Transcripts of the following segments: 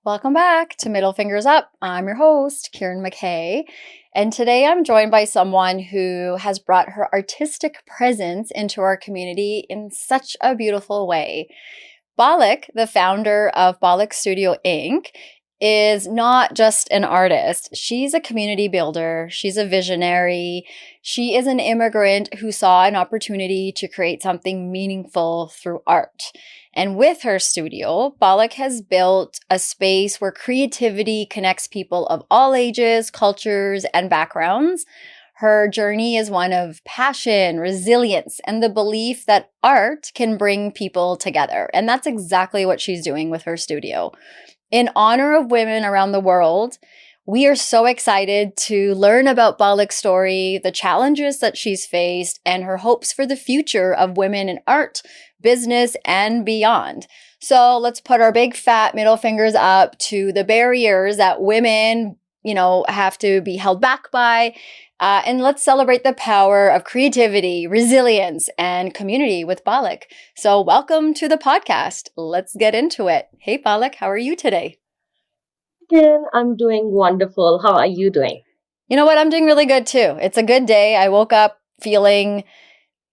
Welcome back to Middle Fingers Up. I'm your host, Kieran McKay, and today I'm joined by someone who has brought her artistic presence into our community in such a beautiful way. Palak, the founder of Palak Studio Inc., is not just an artist. She's a community builder. She's a visionary. She is an immigrant who saw an opportunity to create something meaningful through art. And with her studio, Palak has built a space where creativity connects people of all ages, cultures, and backgrounds. Her journey is one of passion, resilience, and the belief that art can bring people together. And that's exactly what she's doing with her studio. In honor of women around the world, we are so excited to learn about Palak's story, the challenges that she's faced, and her hopes for the future of women in art, business, and beyond. So let's put our big fat middle fingers up to the barriers that women, have to be held back by. And let's celebrate the power of creativity, resilience, and community with Palak. So welcome to the podcast. Let's get into it. Hey, Palak, how are you today? Kieran, I'm doing wonderful. How are you doing? You know what? I'm doing really good too. It's a good day. I woke up feeling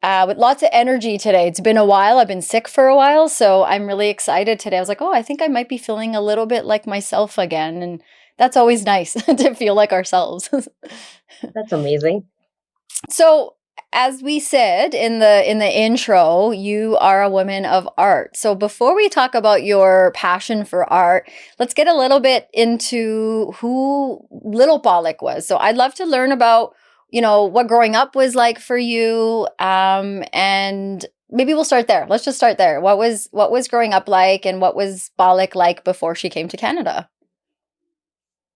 with lots of energy today. It's been a while. I've been sick for a while. So I'm really excited today. I was like, I think I might be feeling a little bit like myself again. And that's always nice to feel like ourselves. That's amazing. So, as we said in the intro, you are a woman of art. So before we talk about your passion for art, let's get a little bit into who little Palak was. So I'd love to learn about, what growing up was like for you. And maybe we'll start there. Let's just start there. What was growing up like, and what was Palak like before she came to Canada?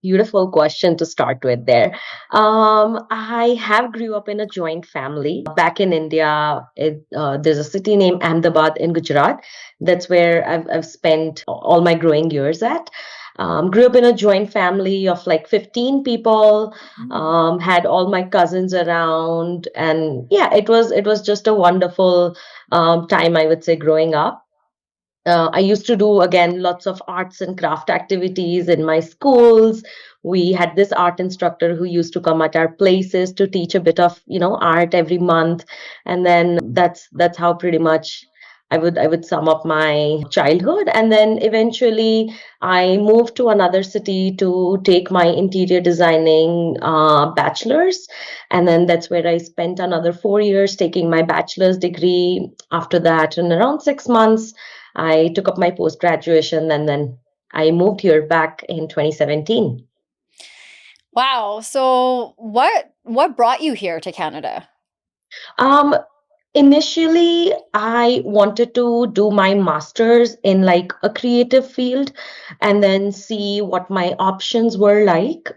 Beautiful question to start with there. I have grew up in a joint family back in India. There's a city named Ahmedabad in Gujarat. That's where I've spent all my growing years at. Grew up in a joint family of like 15 people. Had all my cousins around, and yeah, it was just a wonderful time, I would say, growing up. I used to do, again, lots of arts and craft activities in my schools. We had this art instructor who used to come at our places to teach a bit of, art every month. And then that's how pretty much I would sum up my childhood. And then eventually I moved to another city to take my interior designing bachelor's. And then that's where I spent another 4 years taking my bachelor's degree. After that, in around 6 months, I took up my post graduation, and then I moved here back in 2017. Wow. So what brought you here to Canada? Um, Initially, I wanted to do my master's in like a creative field and then see what my options were like.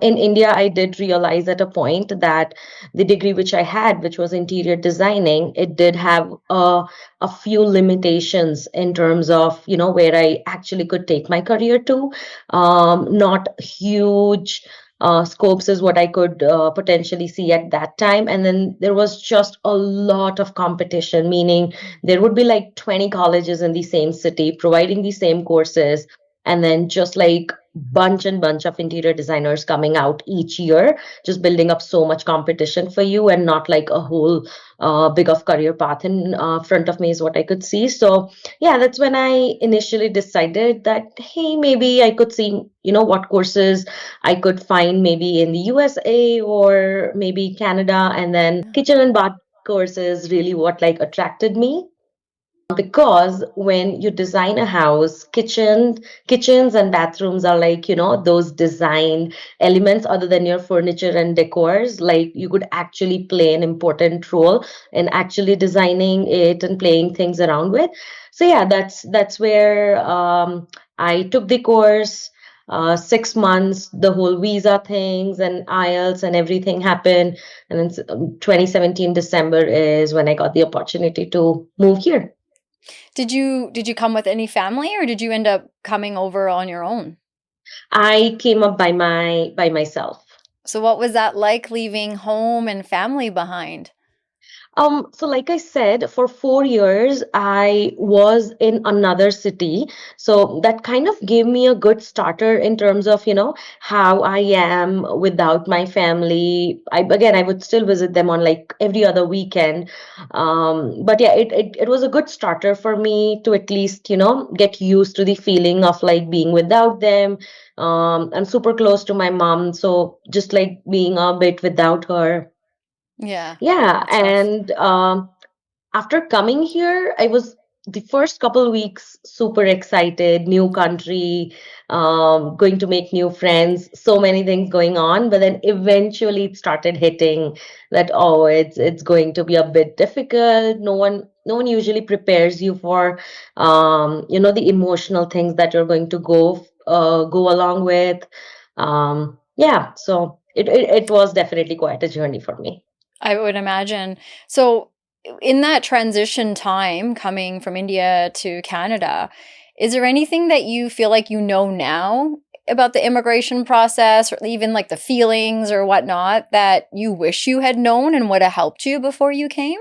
In India, I did realize at a point that the degree which I had, which was interior designing, it did have a few limitations in terms of, where I actually could take my career to. Not huge scopes is what I could potentially see at that time. And then there was just a lot of competition, meaning there would be like 20 colleges in the same city providing the same courses. And then just like bunch and bunch of interior designers coming out each year, just building up so much competition for you, and not like a whole big of career path in front of me is what I could see. So yeah, that's when I initially decided that, hey, maybe I could see, what courses I could find maybe in the USA or maybe Canada. And then kitchen and bath courses really what like attracted me, because when you design a house, kitchens and bathrooms are like, those design elements other than your furniture and decors. Like, you could actually play an important role in actually designing it and playing things around with. So yeah, that's where I took the course. 6 months, the whole visa things and IELTS and everything happened. And then 2017 December is when I got the opportunity to move here. Did you come with any family, or did you end up coming over on your own? I came up by myself. So what was that like, leaving home and family behind? So like I said, for 4 years, I was in another city. So that kind of gave me a good starter in terms of, how I am without my family. I would still visit them on like every other weekend. But yeah, it was a good starter for me to at least, get used to the feeling of like being without them. I'm super close to my mom, so just like being a bit without her. Yeah, Yeah, that's tough. and after coming here, I was the first couple weeks super excited, new country, going to make new friends, so many things going on. But then eventually it started hitting that, oh, it's going to be a bit difficult. No one usually prepares you for the emotional things that you're going to go along with. Yeah, so it was definitely quite a journey for me. I would imagine. So, in that transition time coming from India to Canada, is there anything that you feel like you know now about the immigration process, or even like the feelings or whatnot, that you wish you had known and would have helped you before you came?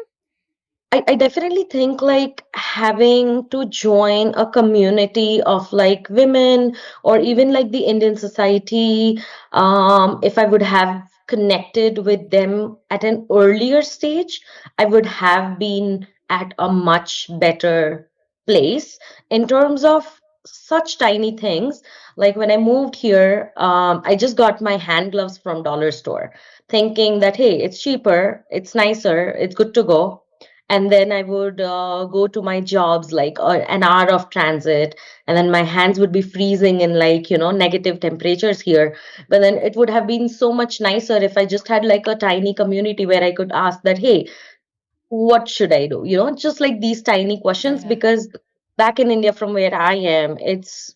I definitely think like having to join a community of like women or even like the Indian society, if I would have connected with them at an earlier stage, I would have been at a much better place in terms of such tiny things. Like when I moved here, I just got my hand gloves from dollar store, thinking that, hey, it's cheaper, it's nicer, it's good to go, and then I would go to my jobs like an hour of transit, and then my hands would be freezing in like negative temperatures here. But then it would have been so much nicer if I just had like a tiny community where I could ask that, hey, what should I do? Just like these tiny questions, Yeah. because back in India from where I am, it's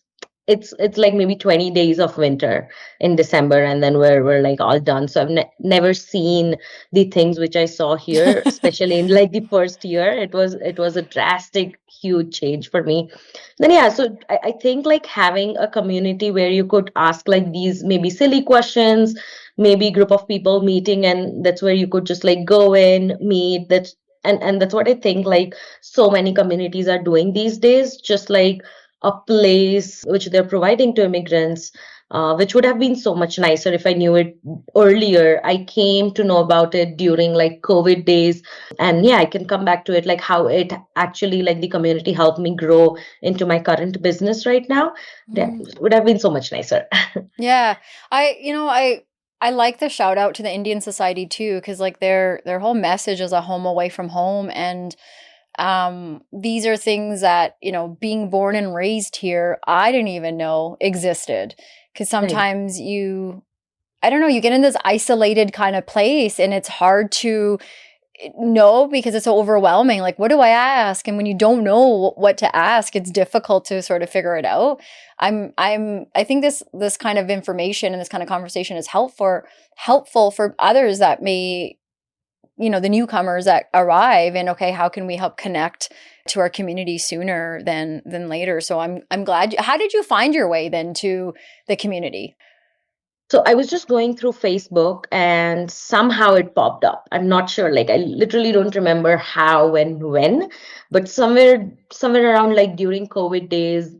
like maybe 20 days of winter in December, and then we're like all done. So I've never seen the things which I saw here, especially in like the first year. It was a drastic, huge change for me. Then yeah, so I think like having a community where you could ask like these maybe silly questions, maybe group of people meeting, and that's where you could just like go in, meet. And that's what I think like so many communities are doing these days, just like a place which they're providing to immigrants, which would have been so much nicer if I knew it earlier. I came to know about it during like COVID days. And yeah, I can come back to it, like how it actually, like the community helped me grow into my current business right now. That Mm. would have been so much nicer. Yeah. I like the shout out to the Indian Society too, because like their whole message is a home away from home. And these are things that, being born and raised here, I didn't even know existed. Because Right. sometimes I don't know, you get in this isolated kind of place and it's hard to know because it's so overwhelming. Like, what do I ask? And when you don't know what to ask, it's difficult to sort of figure it out. I think this kind of information and this kind of conversation is helpful for others that may, the newcomers that arrive, and okay, how can we help connect to our community sooner than later? So I'm glad how did you find your way then to the community? So I was just going through Facebook and somehow it popped up. I'm not sure, like I literally don't remember how and when, but somewhere around like during COVID days,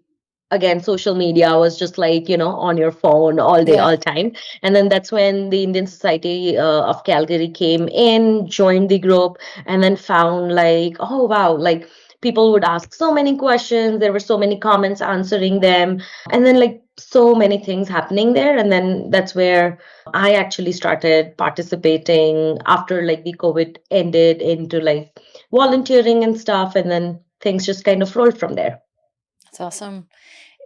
again, social media was just like, on your phone all day, Yeah. all time. And then that's when the Indian Society of Calgary came in, joined the group, and then found like, oh, wow, like people would ask so many questions. There were so many comments answering them. And then like so many things happening there. And then that's where I actually started participating after like the COVID ended into like volunteering and stuff. And then things just kind of rolled from there. That's awesome.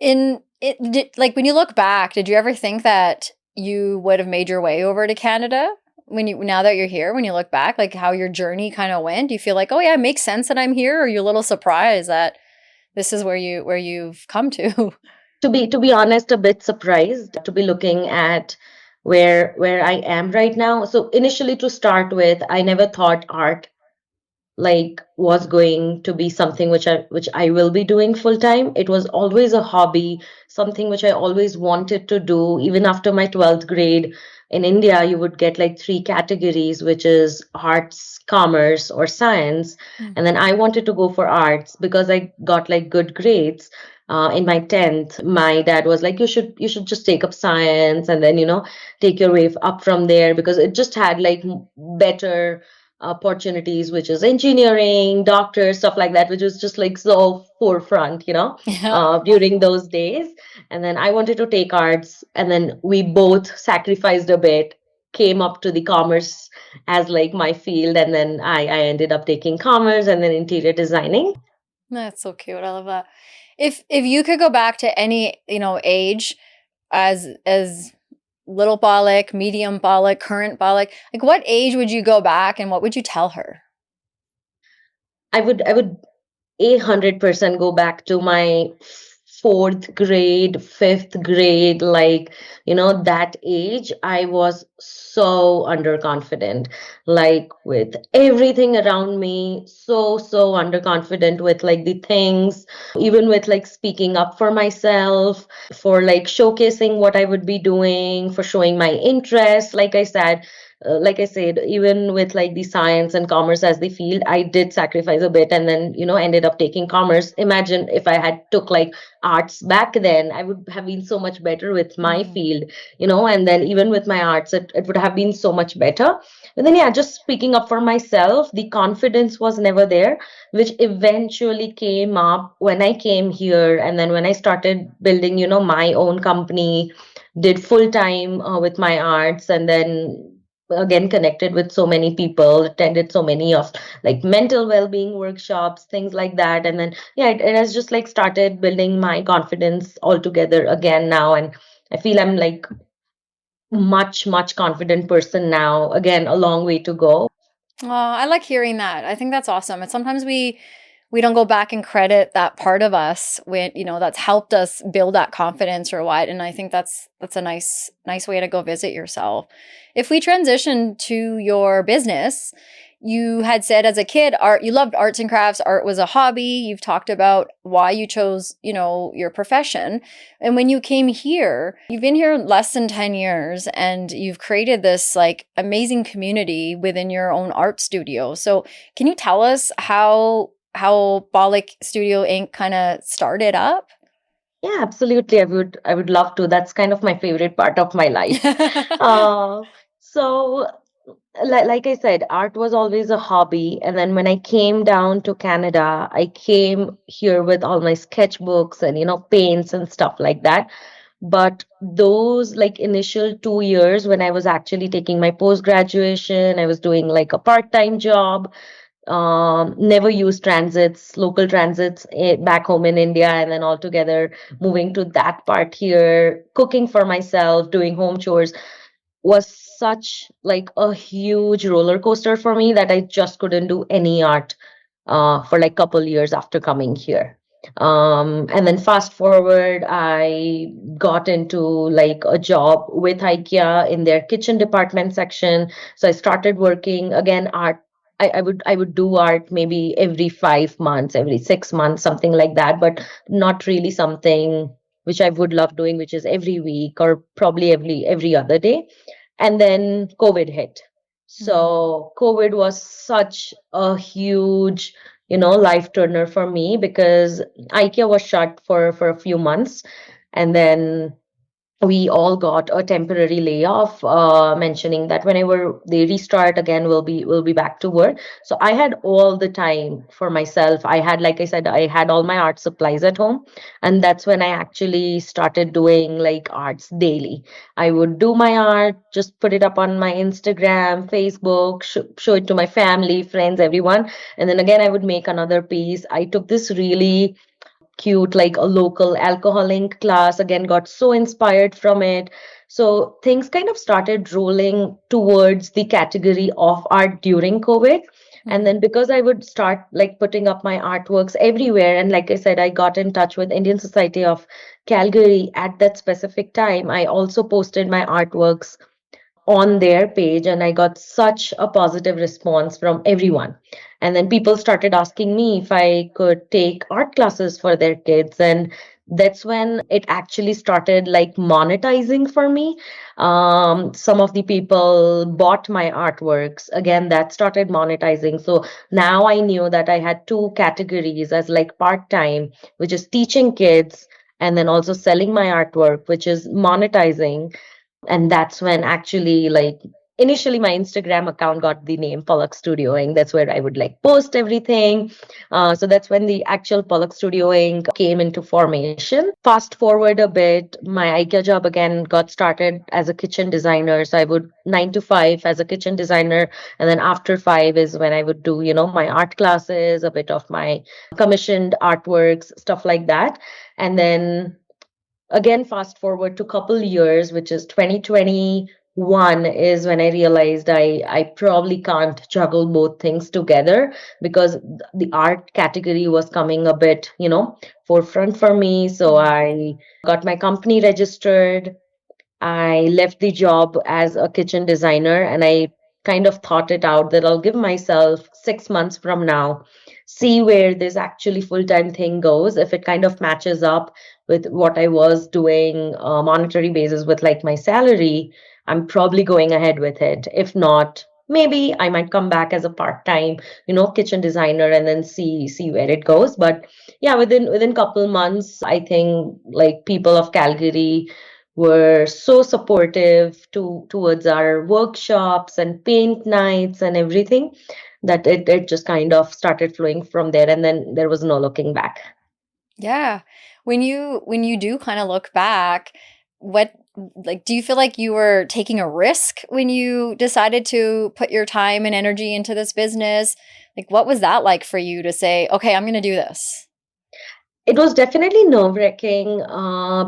Like when you look back, did you ever think that you would have made your way over to Canada now that you're here, when you look back, like how your journey kind of went? Do you feel like, oh yeah, it makes sense that I'm here? Or are you a little surprised that this is where you've come to? To be honest, a bit surprised to be looking at where I am right now. So initially, to start with, I never thought art like was going to be something which I will be doing full time. It was always a hobby, something which I always wanted to do. Even after my 12th grade in India, you would get like three categories, which is arts, commerce, or science. Mm. And then I wanted to go for arts because I got like good grades. In my 10th, my dad was like, you should just take up science and then, take your way up from there because it just had like better opportunities, which is engineering, doctors, stuff like that, which was just like so forefront, Yeah. during those days. And then I wanted to take arts, and then we both sacrificed a bit, came up to the commerce as like my field, and then I ended up taking commerce and then interior designing. That's so cute. I love that. If you could go back to any, age as little Palak, medium Palak, current Palak, like what age would you go back and what would you tell her? I would 100% go back to my fourth grade, fifth grade, like, that age. I was so underconfident, like with everything around me, so underconfident with like the things, even with like speaking up for myself, for like showcasing what I would be doing, for showing my interest. Like I said, even with like the science and commerce as the field, I did sacrifice a bit and then, ended up taking commerce. Imagine if I had took like arts back then, I would have been so much better with my Mhm. field, and then even with my arts, it would have been so much better. But then, yeah, just speaking up for myself, the confidence was never there, which eventually came up when I came here. And then when I started building, my own company, did full time with my arts, and then again connected with so many people, attended so many of like mental well-being workshops, things like that. And then yeah, it has just like started building my confidence altogether again now. And I feel I'm like much confident person now. Again, a long way to go. Oh, I like hearing that. I think that's awesome. And sometimes we don't go back and credit that part of us when, that's helped us build that confidence or what. And I think that's a nice way to go visit yourself. If we transition to your business, you had said as a kid, you loved arts and crafts, art was a hobby. You've talked about why you chose, your profession. And when you came here, you've been here less than 10 years and you've created this like amazing community within your own art studio. So, can you tell us how Bollock Studio Inc. kind of started up? Yeah, absolutely. I would love to. That's kind of my favorite part of my life. uh so like I said, art was always a hobby. And then when I came down to Canada, I came here with all my sketchbooks and, paints and stuff like that. But those like initial 2 years when I was actually taking my post graduation, I was doing like a part-time job, never used transits, local transits back home in India, and then altogether moving to that part here, cooking for myself, doing home chores was such like a huge roller coaster for me that I just couldn't do any art for like couple years after coming here. And then fast forward, I got into like a job with IKEA in their kitchen department section. So I started working again art. I would do art maybe every 5 months, every 6 months, something like that, but not really something which I would love doing, which is every week or probably every other day. And then COVID hit. Mhm. So COVID was such a huge, life turner for me because IKEA was shut for a few months. And then we all got a temporary layoff, mentioning that whenever they restart again, we'll be back to work. So I had all the time for myself. I had, like I said, I had all my art supplies at home, and that's when I actually started doing like arts daily. I would do my art, just put it up on my Instagram, Facebook, show it to my family, friends, everyone, and then again I would make another piece. I took this really cute like a local alcohol ink class, again got so inspired from it. So things kind of started rolling towards the category of art during COVID, And Mhm. then because I would start like putting up my artworks everywhere, and like I said, I got in touch with Indian Society of Calgary at that specific time. I also posted my artworks on their page, and I got such a positive response from everyone. And then people started asking me if I could take art classes for their kids, and that's when it actually started like monetizing for me. Some of the people bought my artworks. Again, that started monetizing. So now I knew that I had two categories as like part-time, which is teaching kids, and then also selling my artwork, which is monetizing. And that's when actually like initially my Instagram account got the name Palak Studioing. That's where I would like post everything. So that's when the actual Palak Studioing came into formation. Fast forward a bit, my IKEA job again got started as a kitchen designer. So I would 9 to 5 as a kitchen designer, and then after 5 is when I would do, my art classes, a bit of my commissioned artworks, stuff like that. And then again, fast forward to couple years, which is 2021, is when I realized I probably can't juggle both things together, because the art category was coming a bit, forefront for me. So Mhm. I got my company registered. I left the job as a kitchen designer, and I kind of thought it out that I'll give myself 6 months from now, see where this actually full-time thing goes. If it kind of matches up with what I was doing monetary basis with like my salary, I'm probably going ahead with it. If not, maybe I might come back as a part-time, kitchen designer, and then see where it goes. But yeah, within couple months, I think like people of Calgary were so supportive towards our workshops and paint nights and everything, that it just kind of started flowing from there, and then there was no looking back. Yeah. When you do kind of look back, what like do you feel like you were taking a risk when you decided to put your time and energy into this business? Like what was that like for you to say, "Okay, I'm going to do this?" It was definitely nerve-wracking,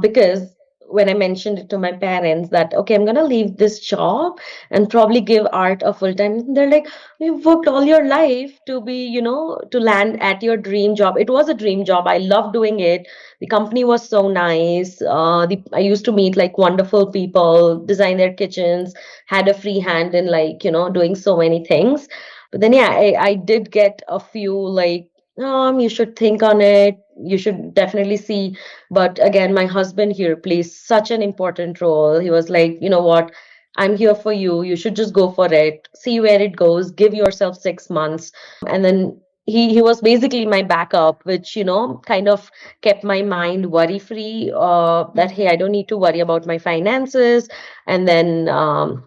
because when I mentioned it to my parents that, okay, I'm gonna leave this job and probably give art a full time, they're like, you've worked all your life to be, to land at your dream job. It was a dream job. I loved doing it. The company was so nice. I used to meet like wonderful people, design their kitchens, had a free hand in like, doing so many things. But then, yeah, I did get a few like, you should think on it. You should definitely see. But again, my husband here plays such an important role. He was like, you know what? I'm here for you. You should just go for it. See where it goes. Give yourself 6 months. And then he was basically my backup, which, kind of kept my mind worry free. That, hey, Mhm. I don't need to worry about my finances. And then,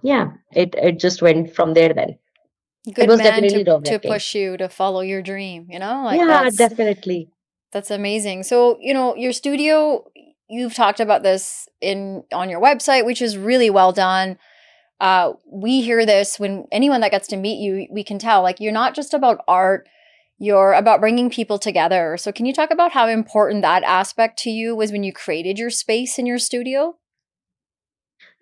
yeah, it just went from there then. It Good was man definitely to nerve-wracking. push you to follow your dream, you know? Like Yeah, definitely. that's amazing. So, your studio, you've talked about this in on your website, which is really well done. We hear this when anyone that gets to meet you, we can tell like you're not just about art, you're about bringing people together. So, can you talk about how important that aspect to you was when you created your space in your studio?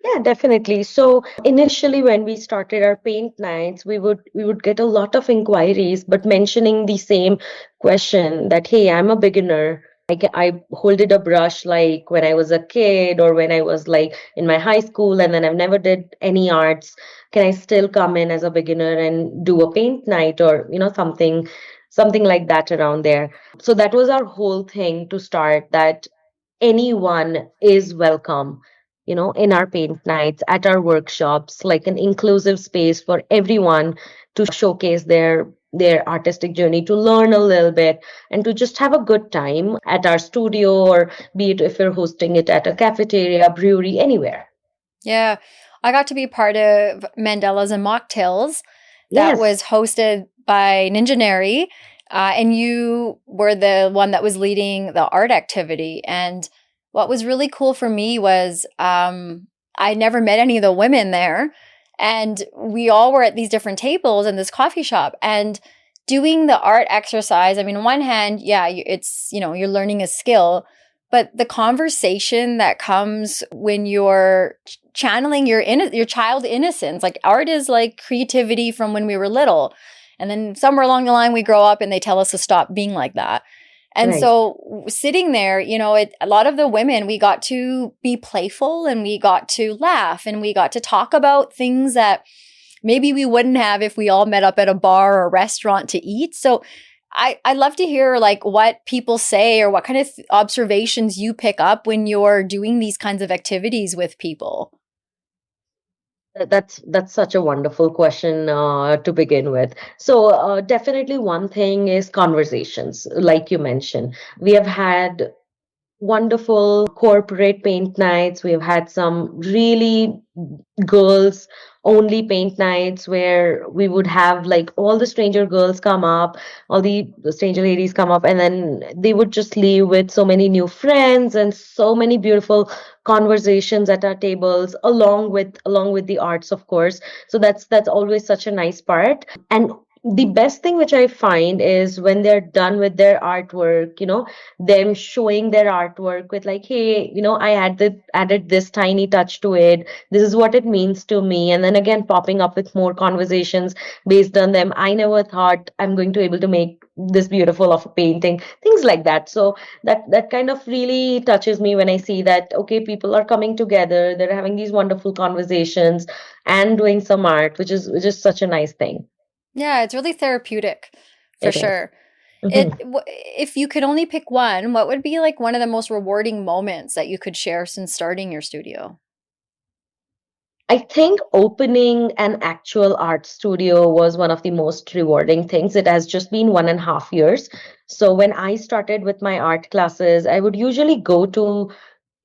Yeah, definitely. So initially when we started our paint nights, we would get a lot of inquiries, but mentioning the same question that, hey, I'm a beginner. I holded a brush like when I was a kid or when I was like in my high school, and then I've never did any arts. Can I still come in as a beginner and do a paint night, or something like that around there? So that was our whole thing to start, that anyone is welcome, in our paint nights, at our workshops, like an inclusive space for everyone to showcase their artistic journey, to learn a little bit, and to just have a good time at our studio, or be it if you're hosting it at a cafeteria, brewery, anywhere. Yeah. I got to be part of Mandelas and Mocktails that Yes. was hosted by Ninja Neri. And you were the one that was leading the art activity. And what was really cool for me was I never met any of the women there. And we all were at these different tables in this coffee shop and doing the art exercise. I mean, on one hand, yeah, it's, you're learning a skill, but the conversation that comes when you're channeling your child innocence, like art is like creativity from when we were little. And then somewhere along the line, we grow up and they tell us to stop being like that. And Right. so sitting there, a lot of the women, we got to be playful and we got to laugh and we got to talk about things that maybe we wouldn't have if we all met up at a bar or restaurant to eat. So I love to hear like what people say or what kind of observations you pick up when you're doing these kinds of activities with people. That's such a wonderful question to begin with. So definitely one thing is conversations, like you mentioned. We have had wonderful corporate paint nights. We've had some really girls only paint nights where we would have like all the stranger girls come up, all the stranger ladies come up, and then they would just leave with so many new friends and so many beautiful conversations at our tables, along with the arts, of course. So that's always such a nice part. And the best thing which I find is when they're done with their artwork, them showing their artwork with like, hey, I added this tiny touch to it. This is what it means to me. And then again, popping up with more conversations based on them. I never thought I'm going to able to make this beautiful of a painting, things like that. So that kind of really touches me when I see that, okay, people are coming together, they're having these wonderful conversations and doing some art, which is such a nice thing. Yeah, it's really therapeutic for It is. sure. If you could only pick one, what would be like one of the most rewarding moments that you could share since starting your studio? I think opening an actual art studio was one of the most rewarding things. It has just been 1.5 years. So when I started with my art classes, I would usually go to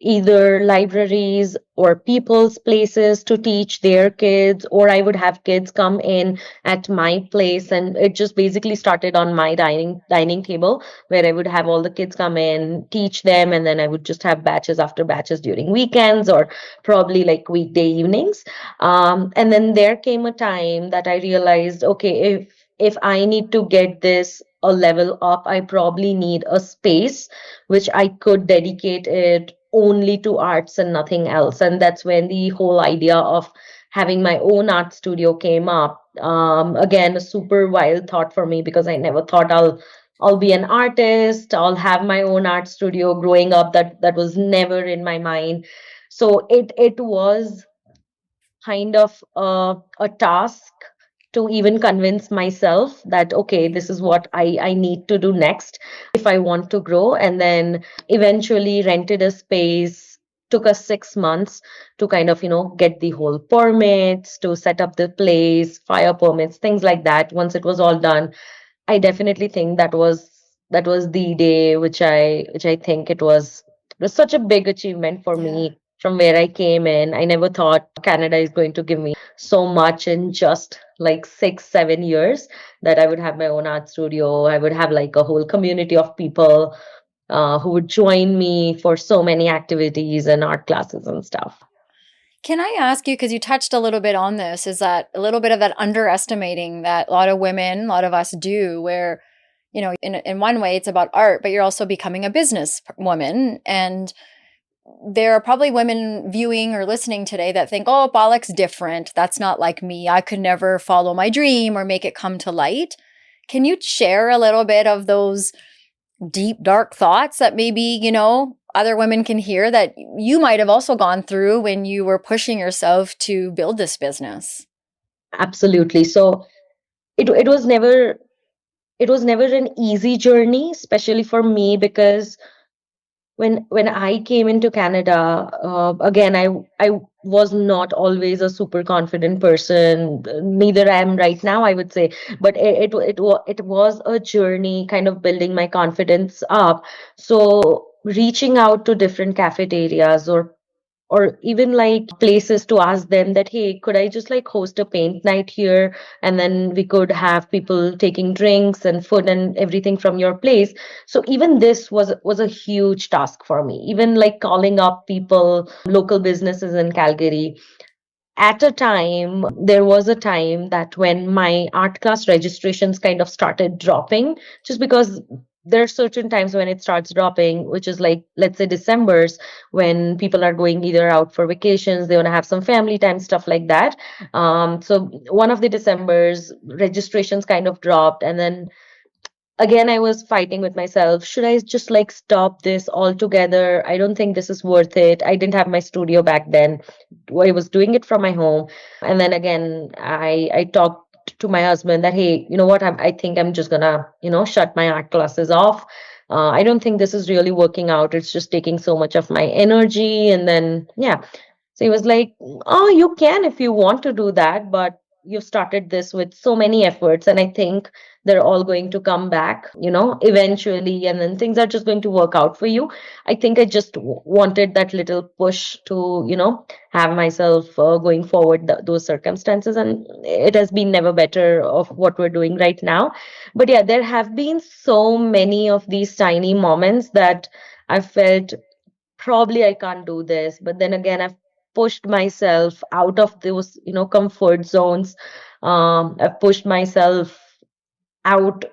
either libraries or people's places to teach their kids, or I would have kids come in at my place, and it just basically started on my dining table where I would have all the kids come in, teach them, and then I would just have batches after batches during weekends or probably like weekday evenings. And then there came a time that I realized, okay, if I need to get this a level up, I probably need a space which I could dedicate it only to arts and nothing else. And that's when the whole idea of having my own art studio came up. Again, a super wild thought for me because I never thought I'll be an artist. I'll have my own art studio. Growing up, that was never in my mind. So it was kind of a task to even convince myself that okay, this is what I need to do next if I want to grow. And then eventually rented a space. Took us 6 months to kind of get the whole permits, to set up the place, fire permits, things like that. Once it was all done, I definitely think that was the day which I think it was such a big achievement for Yeah. me from where I came in. I never thought Canada is going to give me so much in just like 6, 7 years, that I would have my own art studio. I would have like a whole community of people who would join me for so many activities and art classes and stuff. Can I ask you, because you touched a little bit on this, is that a little bit of that underestimating that a lot of women, a lot of us do, where, in one way it's about art, but you're also becoming a business woman. And there are probably women viewing or listening today that think, oh, Palak's different. That's not like me. I could never follow my dream or make it come to light. Can you share a little bit of those deep, dark thoughts that maybe, other women can hear that you might have also gone through when you were pushing yourself to build this business? Absolutely. So it was never an easy journey, especially for me, because when I came into Canada, again, I was not always a super confident person. Neither I am right now, I would say. But it was a journey, kind of building my confidence up. So reaching out to different cafeterias or even like places to ask them that, hey, could I just like host a paint night here, and then we could have people taking drinks and food and everything from your place. So even this was a huge task for me, even like calling up people, local businesses in Calgary. At a time, there was a time that when my art class registrations kind of started dropping, just because there are certain times when it starts dropping, which is like, let's say December's, when people are going either out for vacations, they want to have some family time, stuff like that. So one of the December's registrations kind of dropped, and then again I was fighting with myself, should I just like stop this altogether? I don't think this is worth it. I didn't have my studio back then. I was doing it from my home. And then again, I talked to my husband that, hey, you know what, I think I'm just gonna, shut my art classes off. I don't think this is really working out. It's just taking so much of my energy. And then yeah, so he was like, oh, you can if you want to do that, but you've started this with so many efforts, and I think they're all going to come back, eventually, and then things are just going to work out for you. I think I just wanted that little push to, have myself going forward those circumstances, and it has been never better of what we're doing right now. But yeah, there have been so many of these tiny moments that I felt probably I can't do this. But then again, I've pushed myself out of those, comfort zones. I've pushed myself out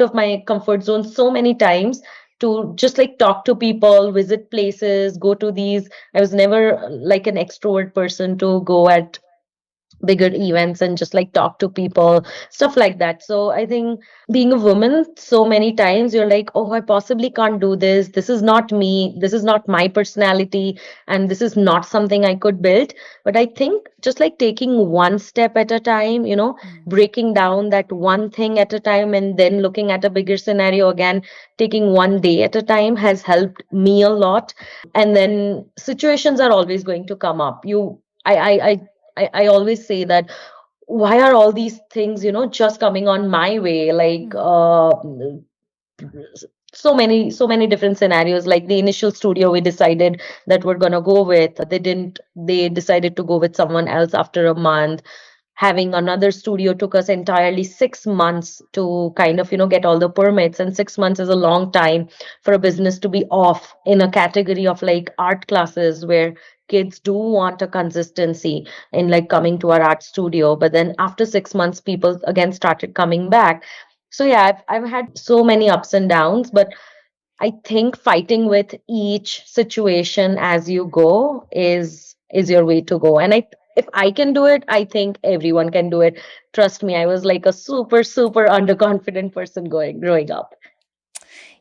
of my comfort zone so many times to just like talk to people, visit places, go to these. I was never like an extrovert person to go at bigger events and just like talk to people, stuff like that. So I think being a woman, so many times you're like, oh, I possibly can't do this. This is not me. This is not my personality. And this is not something I could build. But I think just like taking one step at a time, breaking down that one thing at a time and then looking at a bigger scenario again, taking one day at a time has helped me a lot. And then situations are always going to come up. I always say that, why are all these things, just coming on my way? Like, so many different scenarios. Like the initial studio we decided that we're gonna go with, they decided to go with someone else after a month. Having another studio took us entirely 6 months to kind of, get all the permits, and 6 months is a long time for a business to be off in a category of like art classes, where kids do want a consistency in like coming to our art studio. But then after 6 months, people again started coming back. So yeah, I've had so many ups and downs, but I think fighting with each situation as you go is your way to go. And if I can do it, I think everyone can do it. Trust me, I was like a super, super underconfident person growing up.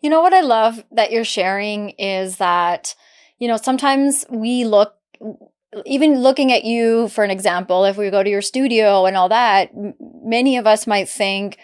You know what I love that you're sharing is that, sometimes we look, even looking at you for an example, if we go to your studio and all that, many of us might think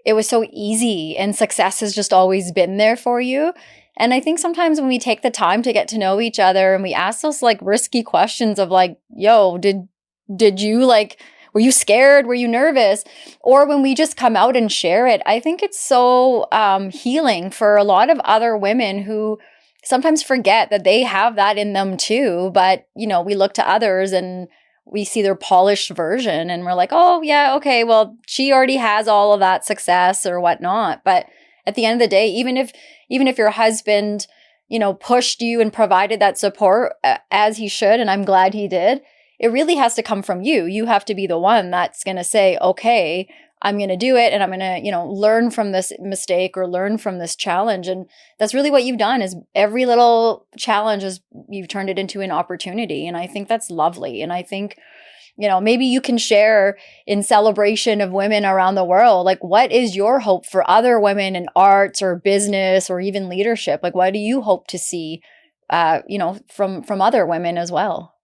it was so easy and success has just always been there for you. And I think sometimes when we take the time to get to know each other and we ask those like risky questions of like, yo, did you like, were you scared? Were you nervous? Or when we just come out and share it, I think it's so healing for a lot of other women who sometimes forget that they have that in them too. But, we look to others and we see their polished version and we're like, oh, yeah, okay, well, she already has all of that success or whatnot. But at the end of the day, even if your husband, pushed you and provided that support as he should, and I'm glad he did, it really has to come from you. You have to be the one that's going to say, okay, I'm going to do it and I'm going to, learn from this mistake or learn from this challenge. And that's really what you've done is every little challenge is you've turned it into an opportunity. And I think that's lovely. And I think, maybe you can share in celebration of women around the world, like what is your hope for other women in arts or business or even leadership? Like, what do you hope to see, from other women as well?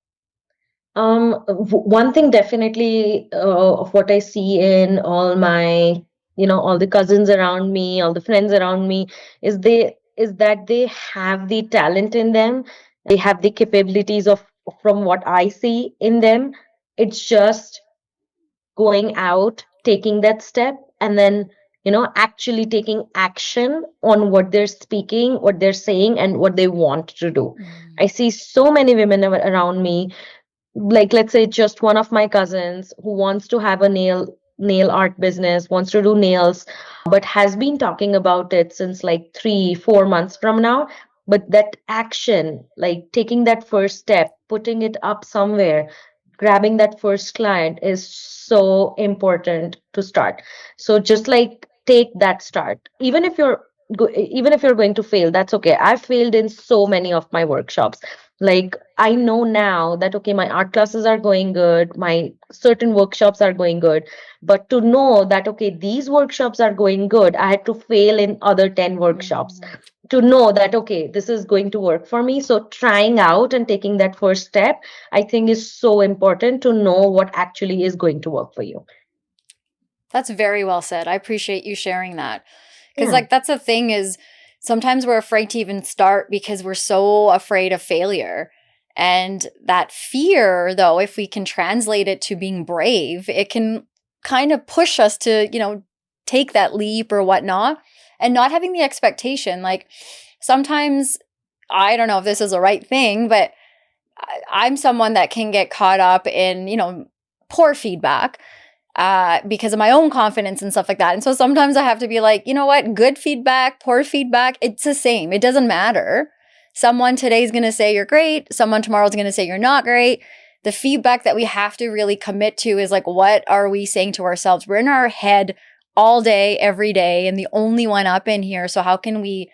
One thing definitely of what I see in all my, all the cousins around me, all the friends around me, is that they have the talent in them. They have the capabilities of from what I see in them. It's just going out, taking that step, and then, actually taking action on what they're speaking, what they're saying, and what they want to do. Mm. I see so many women around me, like let's say just one of my cousins who wants to have a nail art business, wants to do nails, but has been talking about it since like 3 4 months from now. But that action, like taking that first step, putting it up somewhere, grabbing that first client, is so important to start. So just like take that start, even if you're even if you're going to fail, that's okay. I've failed in so many of my workshops. Like, I know now that okay, my art classes are going good, my certain workshops are going good, but to know that okay, these workshops are going good, I had to fail in other 10 workshops Mhm. to know that okay, this is going to work for me. So trying out and taking that first step, I think, is so important to know what actually is going to work for you. That's very well said. I appreciate you sharing that. Because, Yeah. like, that's the thing is sometimes we're afraid to even start because we're so afraid of failure. And that fear, though, if we can translate it to being brave, it can kind of push us to, take that leap or whatnot and not having the expectation. Like, sometimes I don't know if this is the right thing, but I'm someone that can get caught up in, poor feedback because of my own confidence and stuff like that. And so sometimes I have to be like, you know what? Good feedback, poor feedback, it's the same. It doesn't matter. Someone today is going to say you're great. Someone tomorrow is going to say you're not great. The feedback that we have to really commit to is like, what are we saying to ourselves? We're in our head all day, every day, and the only one up in here. So how can we,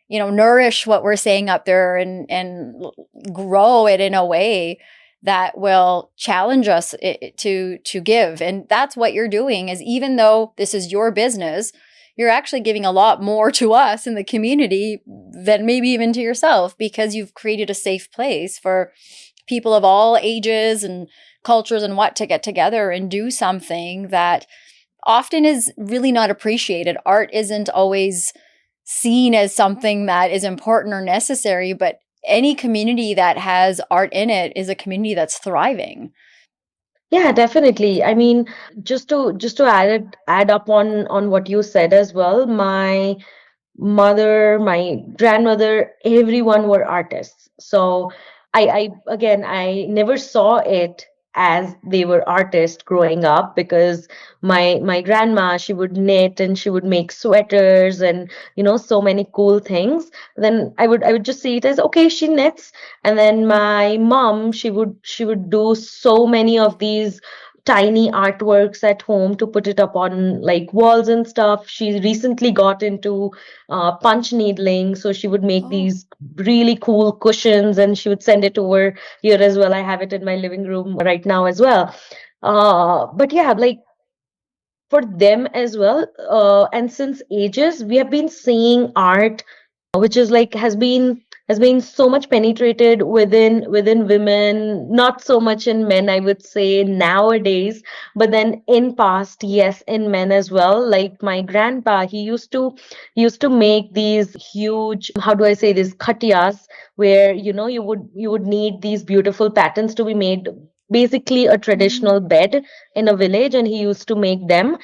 nourish what we're saying up there and grow it in a way that will challenge us to give. And that's what you're doing is even though this is your business, you're actually giving a lot more to us in the community than maybe even to yourself because you've created a safe place for people of all ages and cultures and what to get together and do something that often is really not appreciated. Art isn't always seen as something that is important or necessary, but any community that has art in it is a community that's thriving. Yeah, definitely. I mean, just to add up on what you said as well, my mother, my grandmother, everyone were artists. So I again, I never saw it as they were artists growing up because my grandma, she would knit and she would make sweaters and so many cool things. Then I would just see it as okay, she knits. And then my mom, she would do so many of these tiny artworks at home to put it up on like walls and stuff. She recently got into punch needling. So she would make Oh. these really cool cushions and she would send it over here as well. I have it in my living room right now as well. But yeah, like for them as well. And since ages, we have been seeing art which is like has been so much penetrated within women, not so much in men, I would say nowadays, but then in past, yes, in men as well. Like my grandpa, he used to make these huge, how do I say this, khatiyas, where you would need these beautiful patterns to be made, basically a Mhm. traditional bed in a village, and he used to make them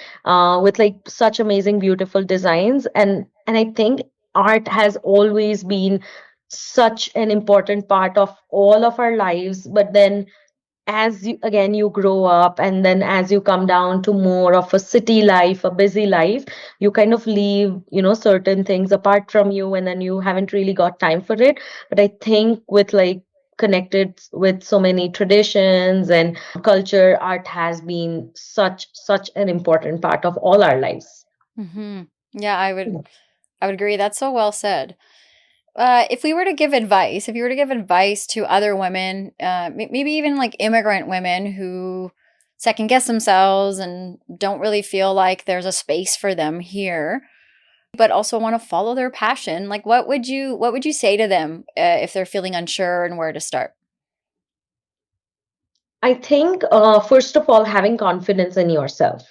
with like such amazing beautiful designs. And I think art has always been such an important part of all of our lives. But then as you again you grow up, and then as you come down to more of a city life, a busy life, you kind of leave certain things apart from you, and then you haven't really got time for it. But I think with like connected with so many traditions and culture, art has been such an important part of all our lives. Mhm. Yeah, I would agree. That's so well said. If we were to give advice, if you were to give advice to other women, maybe even like immigrant women who second guess themselves and don't really feel like there's a space for them here, but also want to follow their passion, like what would you say to them if they're feeling unsure and where to start? I think, first of all, having confidence in yourself,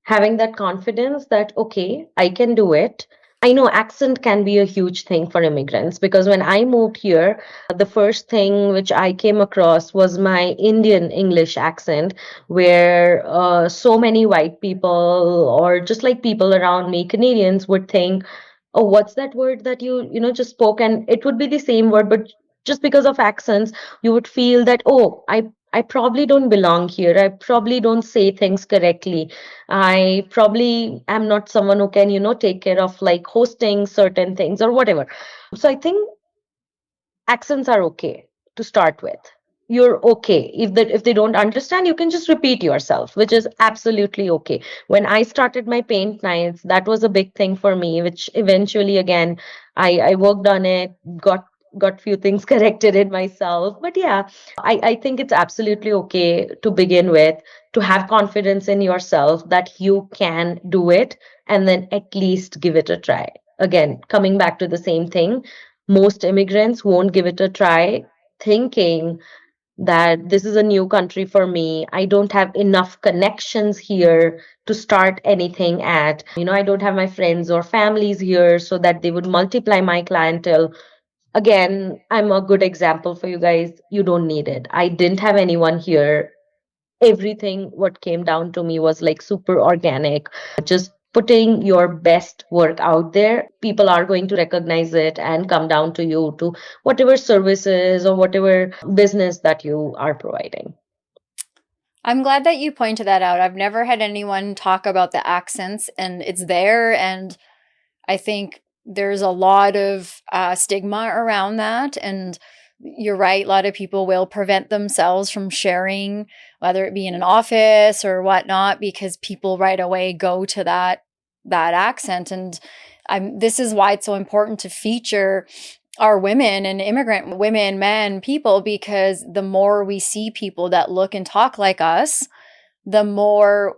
having that confidence that, okay, I can do it. I know accent can be a huge thing for immigrants because when I moved here, the first thing which I came across was my Indian English accent, where so many white people or just like people around me, Canadians, would think, oh, what's that word that you just spoke? And it would be the same word, but just because of accents, you would feel that, oh, I probably don't belong here. I probably don't say things correctly. I probably am not someone who can, take care of like hosting certain things or whatever. So I think accents are okay to start with. you're okay. If they don't understand, you can just repeat yourself, which is absolutely okay. When I started my paint nights, that was a big thing for me, which eventually again I worked on it, got few things corrected in myself. But yeah, I think it's absolutely okay to begin with, to have confidence in yourself that you can do it, and then at least give it a try. Again, coming back to the same thing, most immigrants won't give it a try, thinking that this is a new country for me. I don't have enough connections here to start anything at. I don't have my friends or families here so that they would multiply my clientele. Again, I'm a good example for you guys. You don't need it. I didn't have anyone here. Everything what came down to me was like super organic. Just putting your best work out there, people are going to recognize it and come down to you to whatever services or whatever business that you are providing. I'm glad that you pointed that out. I've never had anyone talk about the accents, and it's there. And I think there's a lot of stigma around that. And you're right, a lot of people will prevent themselves from sharing, whether it be in an office or whatnot, because people right away go to that accent. And this is why it's so important to feature our women and immigrant women, men, people, because the more we see people that look and talk like us, the more,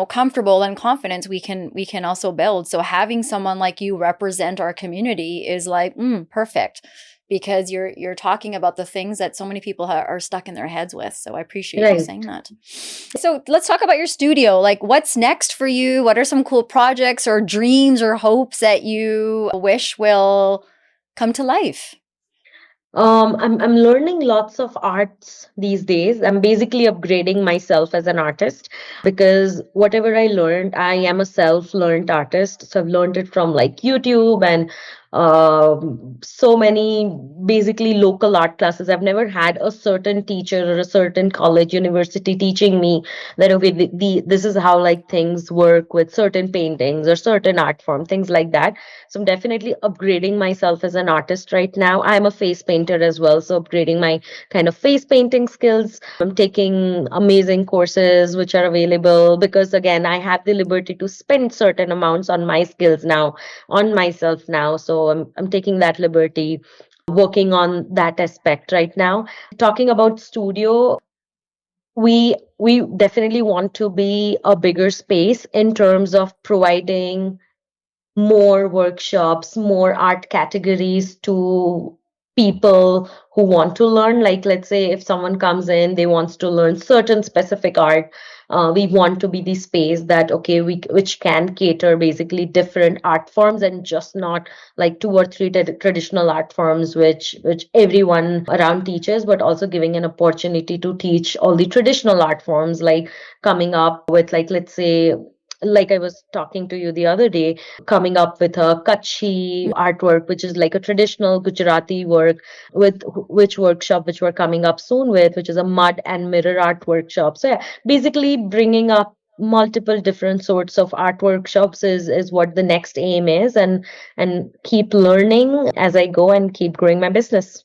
comfortable and confidence we can also build. So having someone like you represent our community is like perfect, because you're talking about the things that so many people are stuck in their heads with. So I appreciate you saying Right. that. So let's talk about your studio. Like, what's next for you? What are some cool projects or dreams or hopes that you wish will come to life? I'm learning lots of arts these days. I'm basically upgrading myself as an artist, because whatever I learned, I am a self-learned artist. So I've learned it from like YouTube and so many basically local art classes. I've never had a certain teacher or a certain college, university teaching me that okay, this is how like things work with certain paintings or certain art form, things like that. So I'm definitely upgrading myself as an artist right now. I'm a face painter as well, so upgrading my kind of face painting skills. I'm taking amazing courses which are available, because again, I have the liberty to spend certain amounts on my skills now, on myself now. So I'm taking that liberty, working on that aspect right now. Talking about studio, we definitely want to be a bigger space in terms of providing more workshops, more art categories to people who want to learn. Like, let's say if someone comes in, they wants to learn certain specific art. We want to be the space that okay, we which can cater basically different art forms, and just not like two or three traditional art forms which everyone around teaches, but also giving an opportunity to teach all the traditional art forms, like coming up with like, let's say, like I was talking to you the other day, coming up with a Kutchi artwork, which is like a traditional Gujarati work, with which workshop, which we're coming up soon with, which is a mud and mirror art workshop. So yeah, basically bringing up multiple different sorts of art workshops is what the next aim is, and keep learning as I go and keep growing my business.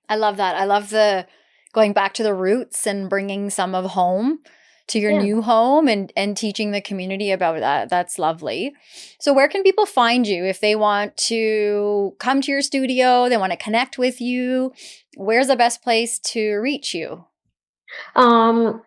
I love that. I love the going back to the roots and bringing some of home to your Yeah. new home, and teaching the community about that. That's lovely. So where can people find you if they want to come to your studio, they want to connect with you? Where's the best place to reach you? Um,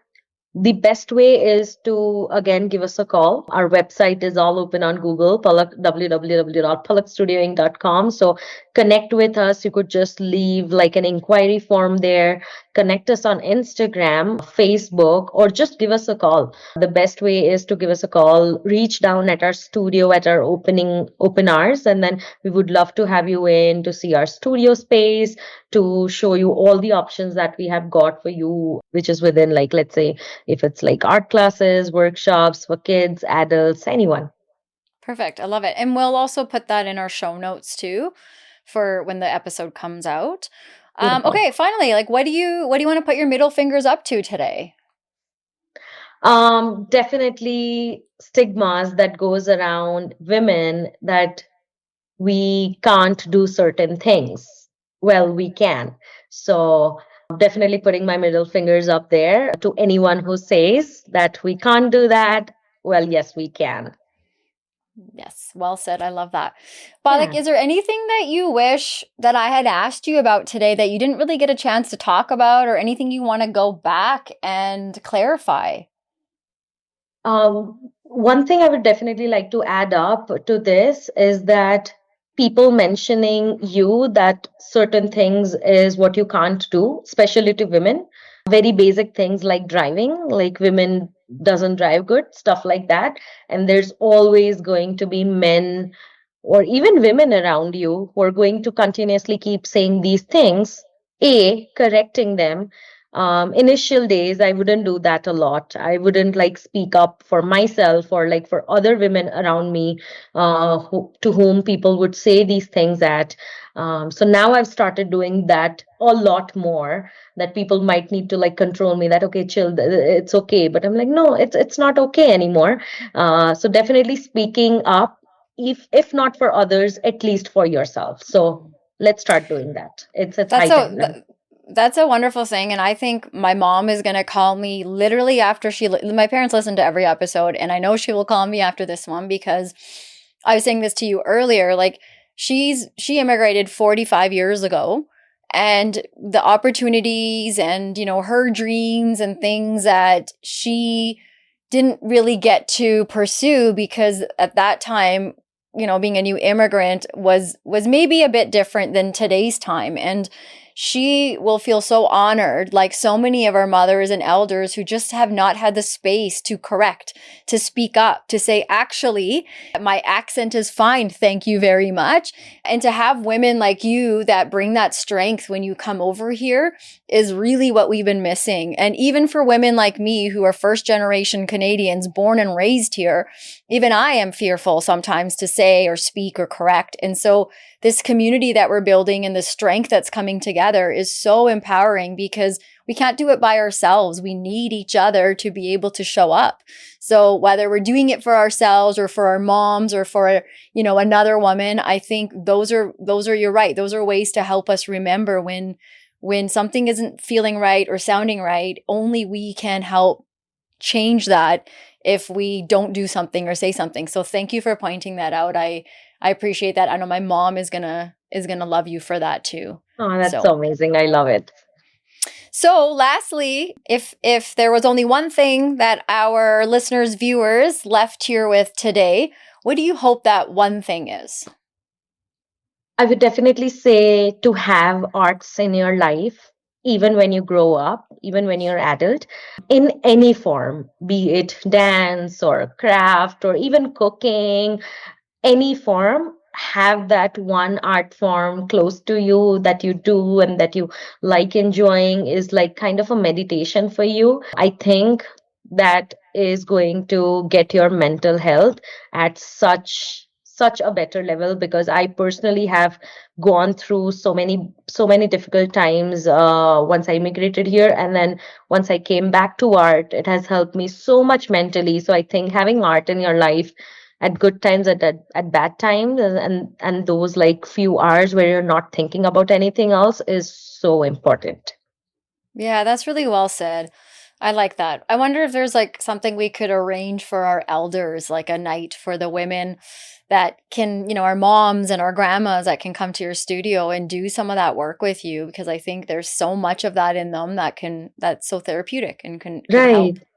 The best way is to again give us a call. Our website is all open on Google, Palak, www.palakstudioing.com. So connect with us. You could just leave like an inquiry form there. Connect us on Instagram, Facebook, or just give us a call. The best way is to give us a call, reach down at our studio at our open hours, and then we would love to have you in to see our studio space, to show you all the options that we have got for you, which is within like, let's say, if it's like art classes, workshops for kids, adults, anyone. Perfect. I love it. And we'll also put that in our show notes too for when the episode comes out. Beautiful. Okay, finally, like what do you want to put your middle fingers up to today? Definitely stigmas that goes around women, that we can't do certain things. Well, we can. So Definitely putting my middle fingers up there to anyone who says that we can't do that. Well, yes, we can. Yes, well said. I love that. Palak, Yeah. is there anything that you wish that I had asked you about today that you didn't really get a chance to talk about, or anything you want to go back and clarify? One thing I would definitely like to add up to this is that people mentioning you that certain things is what you can't do, especially to women. Very basic things like driving, like women doesn't drive good, stuff like that. And there's always going to be men or even women around you who are going to continuously keep saying these things, A, correcting them. Initial days, I wouldn't do that a lot. I wouldn't like speak up for myself or like for other women around me to whom people would say these things at. So now I've started doing that a lot more. That people might need to like control me. That okay, chill, it's okay. But I'm like, no, it's not okay anymore. So definitely speaking up, if not for others, at least for yourself. So let's start doing that. It's That's high time so now. that's a wonderful thing, and I think my mom is going to call me literally after my parents listen to every episode, and I know she will call me after this one because I was saying this to you earlier, like she immigrated 45 years ago, and the opportunities and her dreams and things that she didn't really get to pursue because at that time, being a new immigrant was maybe a bit different than today's time. And she will feel so honored, like so many of our mothers and elders who just have not had the space to correct, to speak up, to say, actually, my accent is fine, thank you very much. And to have women like you that bring that strength when you come over here is really what we've been missing. And even for women like me who are first generation Canadians born and raised here, even I am fearful sometimes to say or speak or correct. And so this community that we're building and the strength that's coming together is so empowering because we can't do it by ourselves. We need each other to be able to show up. So whether we're doing it for ourselves or for our moms or for, another woman, I think those are, you're right. Those are ways to help us remember when something isn't feeling right or sounding right. Only we can help change that if we don't do something or say something. So thank you for pointing that out. I appreciate that. I know my mom is gonna love you for that too. Oh, that's So so amazing. I love it. lastly, if there was only one thing that our listeners, viewers left here with today, what do you hope that one thing is? I would definitely say to have arts in your life, even when you grow up, even when you're adult, in any form, be it dance or craft or even cooking, any form, have that one art form close to you that you do and that you like enjoying is like kind of a meditation for you. I think that is going to get your mental health at such a better level because I personally have gone through so many difficult times once I immigrated here, and then once I came back to art, it has helped me so much mentally. So I think having art in your life at good times, at bad times, and those like few hours where you're not thinking about anything else is so important. Yeah, that's really well said. I like that. I wonder if there's like something we could arrange for our elders, like a night for the women that can, our moms and our grandmas that can come to your studio and do some of that work with you, because I think there's so much of that in them that's so therapeutic and could help. Right.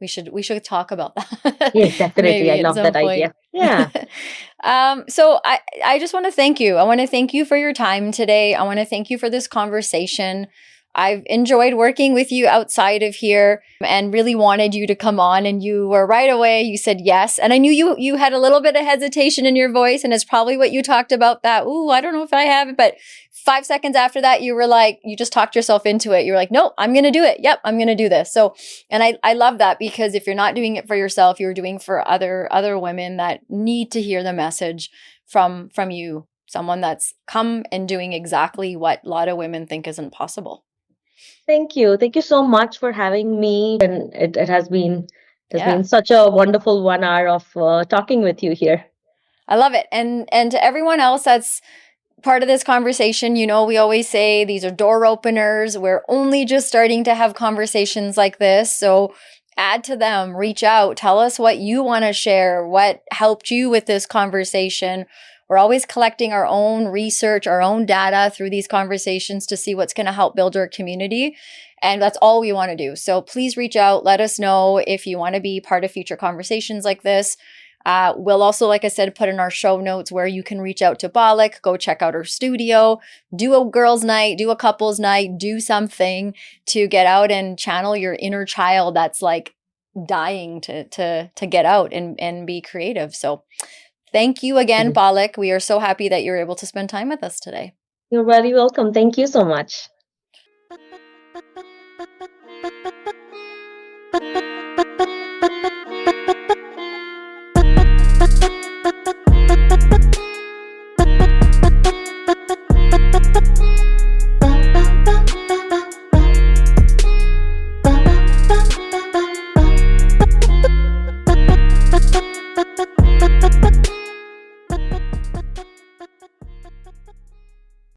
We should talk about that Yes, definitely. I maybe at love some that point. idea. Yeah. So I just want to thank you. I want to thank you for your time today. I want to thank you for this conversation. I've enjoyed working with you outside of here and really wanted you to come on, and you were right away. You said yes. And I knew you had a little bit of hesitation in your voice, and it's probably what you talked about that, ooh, I don't know if I have it, but 5 seconds after that, you were like, you just talked yourself into it. You were like, no, I'm going to do it. Yep, I'm going to do this. So, and I love that, because if you're not doing it for yourself, you're doing for other women that need to hear the message from you, someone that's come and doing exactly what a lot of women think isn't possible. Thank you. Thank you so much for having me. And it has been Yeah. such a wonderful 1 hour of talking with you here. I love it. And to everyone else that's part of this conversation, we always say these are door openers. We're only just starting to have conversations like this. So add to them, reach out, tell us what you want to share, what helped you with this conversation. We're always collecting our own research, our own data through these conversations to see what's going to help build our community. And that's all we want to do. So please reach out. Let us know if you want to be part of future conversations like this. We'll also, like I said, put in our show notes where you can reach out to Palak, go check out her studio, do a girls' night, do a couples' night, do something to get out and channel your inner child that's like dying to get out and be creative. So thank you again, Palak. We are so happy that you're able to spend time with us today. You're very welcome. Thank you so much.